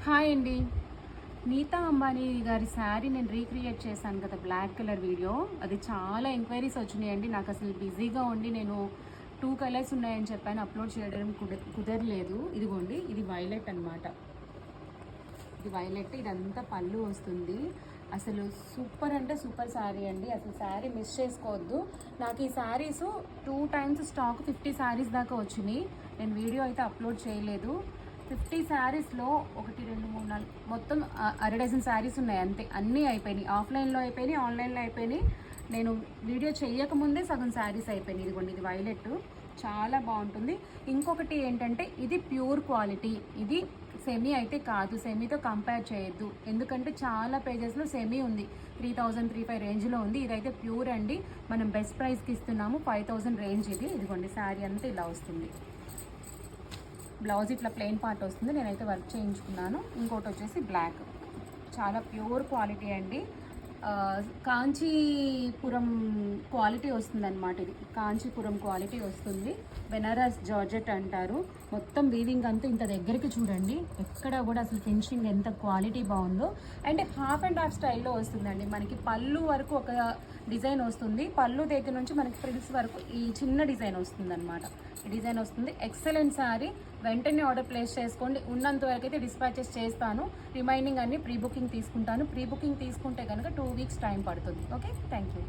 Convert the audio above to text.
Hi అండి. నీతా అంబానీ గారి శారీ నేను రీక్రియేట్ చేశాను కదా, బ్లాక్ కలర్ వీడియో. అది చాలా ఎంక్వైరీస్ వచ్చినాయండి. నాకు అసలు బిజీగా ఉండి నేను 2 కలర్స్ ఉన్నాయని చెప్పాను, అప్లోడ్ చేయడం కుదరలేదు. ఇదిగోండి, ఇది వైలెట్ అనమాట. ఇది వైలెట్, ఇదంతా పళ్ళు వస్తుంది. అసలు సూపర్ అంటే సూపర్ శారీ అండి. అసలు శారీ మిస్ చేసుకోవద్దు. నాకు ఈ శారీస్ 2 టైమ్స్ స్టాక్ 50 శారీస్ దాకా వచ్చినాయి. నేను వీడియో అయితే అప్లోడ్ చేయలేదు. 50 శారీస్లో 1 2 3 4 మొత్తం 1/2 డజన్ శారీస్ ఉన్నాయి అంతే. అన్నీ అయిపోయినాయి, ఆఫ్లైన్లో అయిపోయినాయి, ఆన్లైన్లో అయిపోయినాయి. నేను వీడియో చేయకముందే సగం శారీస్ అయిపోయినాయి. ఇదిగోండి, ఇది వైలెట్, చాలా బాగుంటుంది. ఇంకొకటి ఏంటంటే ఇది ప్యూర్ క్వాలిటీ. ఇది సెమీ అయితే కాదు, సెమీతో కంపేర్ చేయొద్దు. ఎందుకంటే చాలా పేజెస్లో సెమీ ఉంది, 3000 3500 రేంజ్లో ఉంది. ఇదైతే ప్యూర్ అండి. మనం బెస్ట్ ప్రైస్కి ఇస్తున్నాము, 5000 రేంజ్ ఇది. ఇదిగోండి, శారీ అంతా ఇలా వస్తుంది. బ్లౌజ్ ఇట్లా ప్లెయిన్ పార్ట్ వస్తుంది. నేనైతే వర్క్ చేయించుకున్నాను. ఇంకోటి వచ్చేసి బ్లాక్, చాలా ప్యూర్ క్వాలిటీ అండి. కాంచీపురం క్వాలిటీ వస్తుంది అనమాట. ఇది కాంచీపురం క్వాలిటీ వస్తుంది. బెనారస్ జార్జెట్ అంటారు. మొత్తం వీవింగ్ అంతా ఇంత దగ్గరికి చూడండి, ఎక్కడ కూడా అసలు ఫినిషింగ్ ఎంత క్వాలిటీ బాగుందో. అండ్ హాఫ్ అండ్ హాఫ్ స్టైల్లో వస్తుందండి. మనకి పళ్ళు వరకు ఒక డిజైన్ వస్తుంది, పళ్ళు దగ్గర నుంచి మనకి ఫ్రిల్స్ వరకు ఈ చిన్న డిజైన్ వస్తుంది అనమాట. ఈ డిజైన్ వస్తుంది. ఎక్సలెంట్ శారీ. వెంటనే ఆర్డర్ ప్లేస్ చేసుకోండి. ఉన్నంత వరకు అయితే డిస్పాచెస్ చేస్తాను. రిమైనింగ్ అన్ని ప్రీ బుకింగ్ తీసుకుంటాను. ప్రీ బుకింగ్ తీసుకుంటే కనుక 2 వీక్స్ టైం పడుతుంది. Okay, thank you.